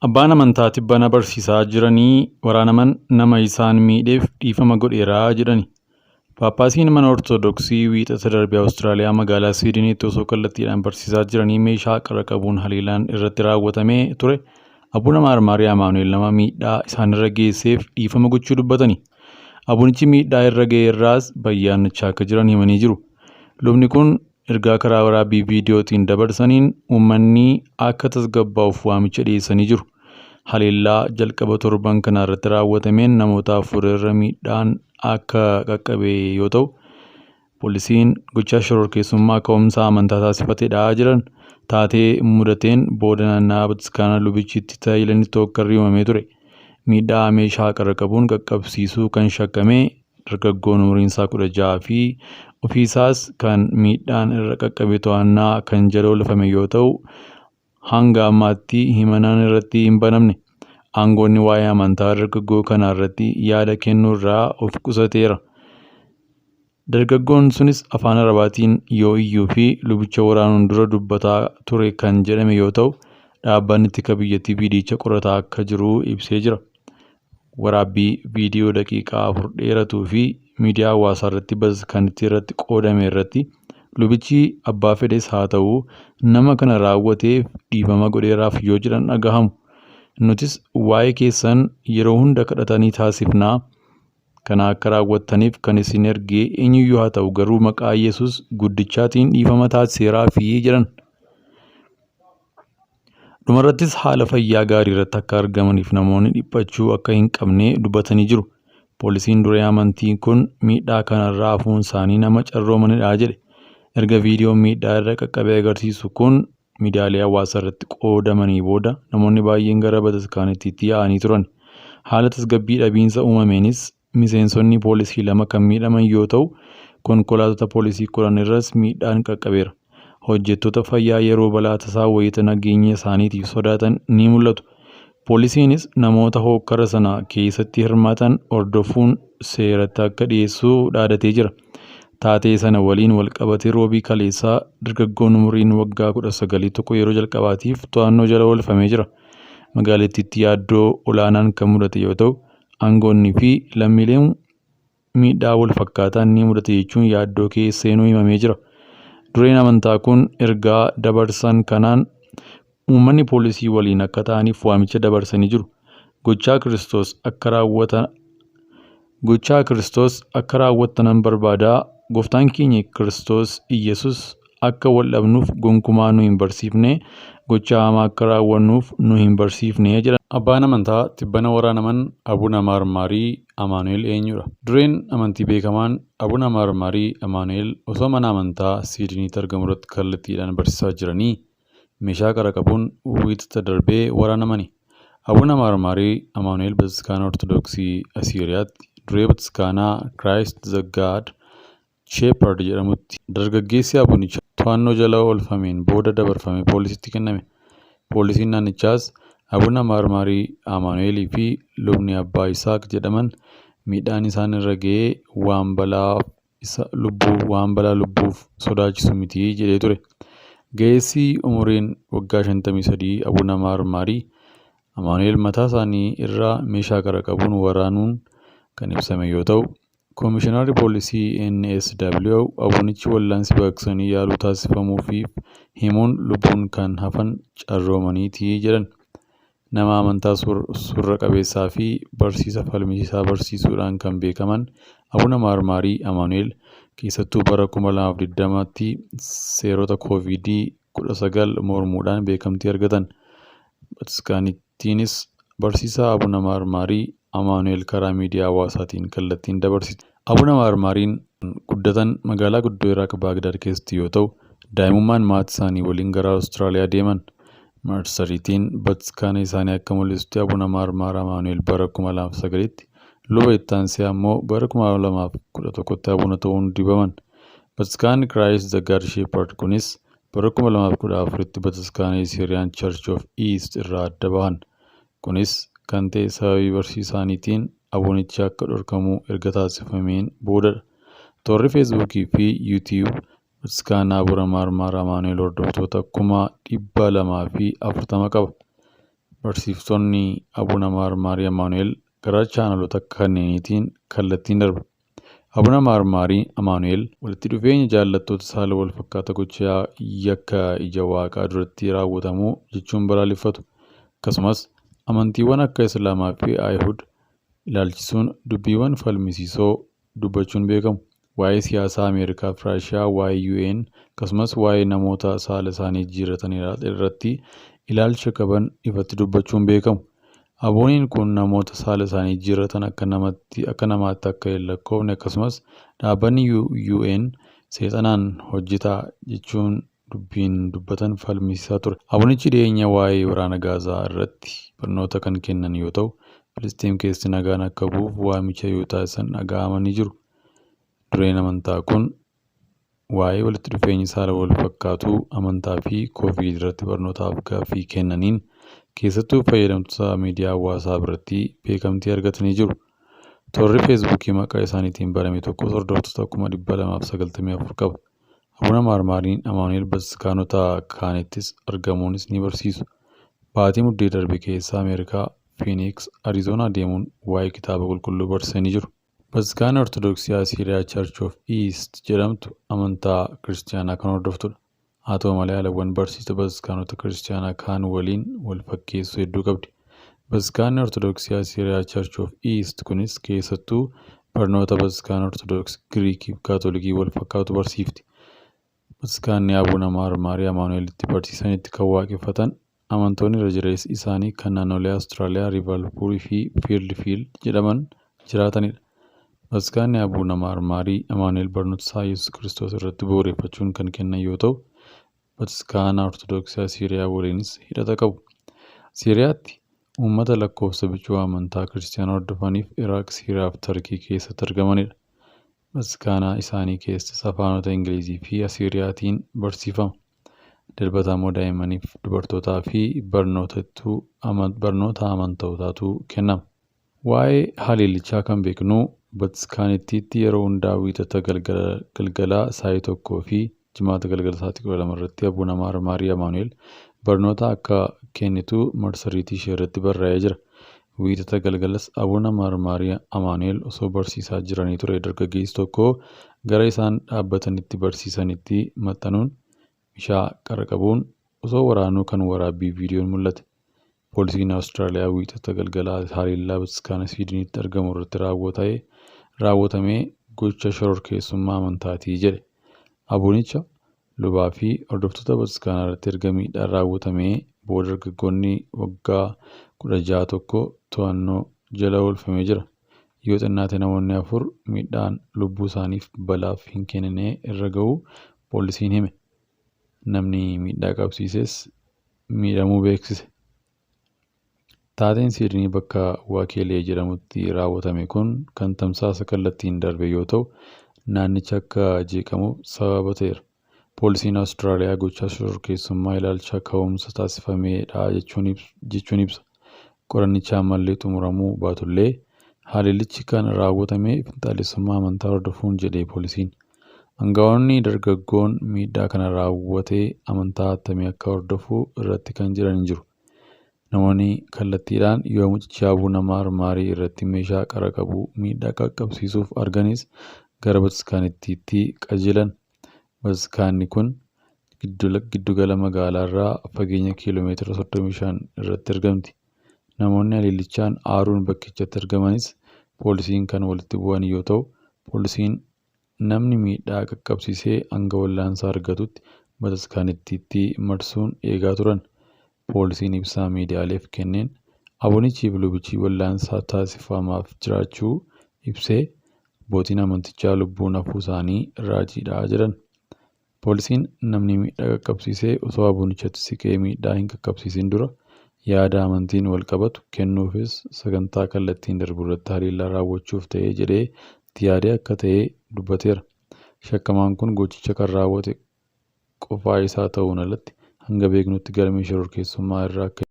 Abbaan amantaa tibbana barsiisaa jiranii waraanaman nama isaan miidheef dhiifama godheeraa jedhani. Paappaasiin mana Ortoodooksii wiixata darbee Awustiraaliyaa magaalaa Siidiniitti osoo kallattiidhaan barsiisaa jiranii meeshaa qara qabuun haleellaan irratti raawwatamee ture. Abuuna Maarmaariyaa Amaanu'eel nama miidhaa isaanirra geesseef dhiifama gochuu dubbatani. Abuunichi miidhaa irra ga'eerraas bayyaannachaa akka jiran himanii jiru. Lubni kun ergaa karaa waraabbii viidiyootiin dabarsaniin uummanni akka tasgabbaa'uuf waamicha dhiyeessanii jiru. Haleellaa jalqaba torban kana irratti raawwatameen namoota afur irra miidhaan akka qaqqabe yoo ta'u, poolisiin gochaa shororkeessummaa ka'umsa amantaa taasifateedha jedhan. Taatee mudateen booda naanna'aa Bataskaana lubichitti tajaajilanitti hokkarri uumamee ture. Miidhaa meeshaa qara qabuun qaqqabsiisuu kan shakkame dargaggoon umriin isaa 16 fi ofiisaas kan miidhaan irra qaqqabe to'annaa kan jala oolfame yoo ta'u, hanga ammaatti himannaan irratti hin banamne. Aangoonni waa'ee amantaa dargaggoo kanaa irratti yaada kennuu irraa of qusateera. Dargaggoon sunis afaan Arabaatiin yoo iyyuu fi lubicha waraanuun dura dubbataa ture kan jedhame yoo ta'u, dhaabbanni tika biyyattii viidiyicha qorataa akka jiru ibsee jira. Waraabbii viidiyoo daqiiqaa 4 dheeratuu fi miidiyaa hawaasaa irratti Bataskaanatti irratti qoodame irratti lubichi abbaa fedhes haa ta'u nama kana raawwateef dhiifama godheeraaf yoo jedhan dhagahamu. Nutis waa'ee keessan yeroo hunda kadhatanii taasifnaa. Kana akka raawwattaniif kan isin ergee eenyuyyuu haa ta'u garuu maqaa Yesuus guddichaatiin dhiifama taasiseeraa fi jedhan. Dhumarrattis haala fayyaa gaarii irratti akka argamaniif namoonni dhiphachuu akka hin qabne dubbatanii jiru. Poolisiin duree amantii kun miidhaa kanarraa hafuun isaanii nama carroomanidha jedhe. Erga viidiyoon miidhaa irra qaqqabee agarsiisu kun miidiyaalee hawaasaa irratti qoodamanii booda namoonni baay'een gara Bataskaanitti yaa'anii turan. Haala tasgabbii dhabiinsa uumameenis miseensonni poolisii 2 kan miidhaman yoo ta'u, konkolaattota poolisii 10 irras miidhaan qaqqabeera. Hojjettoota fayyaa yeroo balaa tasaa wayita nageenya isaaniitiif sodaatan ni mul'atu. Poolisiinis namoota hokkara sana keessatti hirmaatan hordofuun seeratti akka dhiyeessu dhaadatee jira. Taatee sana waliin walqabatee roobii kaleessaa dargaggoon umriin waggaa 19 tokko yeroo jalqabaatiif to'annoo jala oolfamee jira. Magaalattiitti yaaddoo olaanaan kan mudate yoo ta'u, aangoonnii fi lammiileen miidhaa wal fakkaataan ni mudate jechuun yaaddoo keessa seenuu himamee jira. Dureen amantaa kun ergaa dabarsan kanaan uummanni poolisii waliin akka ta'aniif waamicha dabarsanii jiru. Gochaa Kiristoos akka raawwattanan barbaadaa. Gooftaan keenya Kiristoos Iyyasuus akka wal dhabnuuf gonkumaa nu hin barsiifne, gochaa hamaa akka raawwannuuf nu hin barsiifne jedhan. Abbaan amantaa tibbana waraanaman Abuuna Maarmaarii Amaanu'eel eenyudha? Dureen amantii beekamaan Abuuna Maarmaarii Amaanu'eel osoo mana amantaa Siidiniitti argamu irratti kallattiidhaan barsiisaa jiranii meeshaa qara qabuun wiixata darbee waraanamani. Abuuna Maarmaarii Amaanu'eel Bataskaana Ortoodooksii Asiiriyaatti duree Bataskaanaa Kiraayist the God Shepherd jedhamutti. Dargaggeessi abuunichaa to'annoo jala oolfameen booda dabarfamee poolisiitti kenname. Poolisiin naannichaas Abuuna Maarmaarii Amaanu'eelii fi lubni abbaa Isaaq jedhaman miidhaan isaan irra ga'ee waan balaa lubbuuf sodaachisu miti jedhee ture. Ga'eessi umuriin waggaa 53 Abuuna Maarmaarii Amaanu'eel mataa isaanii irraa meeshaa qara qabuun waraanuun kan ibsame yoo ta'u, Koomishinarri Poolisii NSW abuunichi wallaansi baqaqsanii yaaluu taasifamuufiif himuun lubbuun kan hafan carroomaniiti jedhan. Nama amantaa surra qabeessaa fi barsiisa falmisiisaa barsiisuudhaan kan beekaman Abuuna Maarmaarii Amaanu'eel keessattuu bara 2020tti seerota COVID-19 mormuudhaan beekamtii argatan. Bataskaanittiinis barsiisaa Abuuna Maarmaarii Amaanu'eel karaa miidiyaa hawaasaatiin kallattiin dabarsite. Abuuna Maarmaariin guddatan magaalaa guddoo Iraaq Baagdaad keessatti yoo ta'u, daa'imummaan maatii isaanii waliin gara Awustiraaliyaa deeman. Marsariitiin Bataskaana isaanii akka mul'isutti Abuuna Maarmaarii Amaanu'eel bara 2009tti luba itti aansee ammoo bara 2011tti abuuna ta'uun dibaman. Bataskaanni Kiraayist the God Shepherd kunis bara 2014tti Bataskaana Syrian Church of East irraa adda bahan. Kunis kan ta'e sababii barsiisaaniitiin abuunichi akka dhorkamuu erga taasifameen boodadha. Toorri Feesbuukii fi YouTube Bataskaana Abuuna Maarmaarii Amaanu'eel hordoftoota 240,000 qaba. barsiiftonni Abuna Maarmaarii Amaanu'eel gara chaanaloota kanneeniitiin kallattiin darba. Abuna Maarmaarii Amaanu'eel walitti dhufeenya jaallattoota saala wal fakkaata gochaa yakka ija waaqaa duratti raawwatamuu jechuun balaaleffatu. Akkasumas amantiiwwan akka Islaamaa fi Ayihud ilaalchisuun dubbiiwwan falmisiisoo dubbachuun beekamu. Waa'ee siyaasaa Ameerikaa fi Raashiyaa, waa'ee UN akkasumas waa'ee namoota saala isaanii jijjiirratan irratti ilaalcha qaban ifatti dubbachuun beekamu. Abooniin kun namoota saala isaanii jijjiirratan akka namaatti akka hin lakkoofne akkasumas dhaabbanni UN seexanaan hojjetaa jechuun dubbiin dubbatan falmisiisaa ture. Aboonichi dhiyeenya waa'ee waraana Gaazaa irratti barnoota kan kennan yoo ta'u, Filisxeem keessatti nagaan akka bu'uuf waamicha yoo taasisan dhaga'amanii jiru. Dureen amantaa kun waa'ee walitti dhufeenyi saala wal fakkaatu amantaa fi COVID irratti barnootaaf gaaffii kennaniin keessattuu fayyadamtoota miidiyaa hawaasaa biratti beekamtii argatanii jiru. Toorri feesbuukii maqaa isaaniitiin baname tokkos hordoftoota 294 qaba. Abuna Maarmaariin Amaanu'eel bataskaanota kaanittis argamuunis ni barsiisu. Baatii muddee darbe keessa Ameerikaa Phoenix, Arizoonaa deemuun waa'ee kitaaba qulqulluu barsiisanii jiru. Bataskaana Ortodoksii Asiriyaa Church of East jedhamtu amantaa kiristaanaa kan hordoftudha. Haa ta'u malee haalawwan barsiisa bataskaanota kiristaanaa kaan waliin wal fakkeessuu hedduu qabdi. Bataskaanni Ortodoksii Asiriyaa Church of East kunis keessattuu barnoota bataskaana Ortodoksii Giriikii fi Kaatolikii wal fakkaatu barsiifti. Bataskaanni Abuna Maarmaarii Amaanu'eelitti barsiisanitti kan waaqeffatan amantoonni irra jireessi isaanii kan naannolee Awustiraaliyaa Liverpool fi Fiild jedhaman jiraatanidha. Bataskaanni Abuna Maarmaarii Amaanu'eel barnoota isaa Yesuus Kiristoos irratti bu'uureffachuun kan kennan yoo ta'u, bataskaana Ortodoksii Asiriyaa waliinis hidhata qabu. Asiriyaatti uummata lakkoofsa bichuu amantaa kiristaanaa hordofaniif Iraaq, Siiriyaa fi Tarkii keessatti argamanidha. Bataskaana isaanii keessas afaanota Ingilizii fi Asiriyaatiin barsiifama. Dilbata immoo daa'immaniif dubartootaa fi barnoota amantootaatu kennama. Waa'ee haleellichaa kan beeknu bataskaanittiitti yeroo hundaa wiixata galgalaa sa'aatii 1 fi jimaata galgala sa'aatii 12 irratti Abuna Maarmaarii Amaanu'eel barnoota akka kennitu marsariitii ishee irratti barraa'ee jira. Wiixata galgalas Abuna Maarmaarii Amaanu'eel osoo barsiisaa jiranii ture dargaggeessi tokko gara isaan dhaabbatanitti barsiisanitti maxxanuun bishaa qara qabuun osoo waraanuu kan waraabbii viidiyoon mul'ate. Poolisiin Awustiraaliyaa wiixata galgalaa haleellaa bataskaana Siidiniitti argamu irratti raawwatamee gocha shororkeessummaa amantaatii jedhe. Abunicha lubaa fi hordoftoota bataskaanaa irratti erga miidhaan raawwatamee booda dargaggoonni waggaa 16 tokko to'annoo jala oolfamee jira. Yoo xinnaate namoonni 4 miidhaan lubbuu isaaniif balaaf hin kennine irra ga'uu poolisiin hime. Namni miidhaa qabsiises miidhamuu beeksise. Taateen Siidinii bakka Waakeelee jedhamutti raawwatame kun kan tamsaasa kallattiin darbe yoo ta'u, naannicha akka jeeqamuuf sababa ta'eera. Poolisiin Awustiraaliyaa gochaa shororkeessummaa ilaalcha ka'umsa taasifameedha jechuun ibsa. Qorannichi ammallee xumuramuu baatullee haleellichi kan raawwatame finxaalessummaa amantaa hordofuun jedhee poolisiin. Aangawoonni dargaggoon miidhaa kana raawwatee amantaa attamii akka hordofu irratti kan jiran hin jiru. Namoonni kallattiidhaan yoo mucicha Abuna Maarmaarii irratti meeshaa qara qabu miidhaa qaqqabsiisuuf arganis gara bataskaanittiitti qajeelan. Bataskaanni kun giddugala magaalaa irraa fageenya kiiloomeetira 35 irratti argamti. Namoonni haleellichaan aaruun bakkichatti argamanis poolisiin kan walitti bu'an yoo ta'u, poolisiin namni miidhaa qaqqabsiisee hanga wallaansaa argatutti bataskaanittiitti marsuun eegaa turan. Poolisiin ibsaa miidiyaaleef kenneen abunichii fi lubichi wallaansaa taasifamaaf jiraachuu ibsee abbootiin amantichaa lubbuun hafuu isaanii raajiidhaa jedhan. Poolisiin namni miidhaa qaqqabsiisee osoo abunichatti siqee miidhaa hin qaqqabsiisin dura yaada amantiin wal qabatu kennuufis sagantaa kallattiin darbu irratti haleellaa raawwachuuf ta'ee jedhee itti yaadee akka ta'e dubbateera. Shakkamaan kun gochicha kan raawwate qofaa isaa ta'uun alatti hanga beeknutti galmee shororkeessummaa irraa akka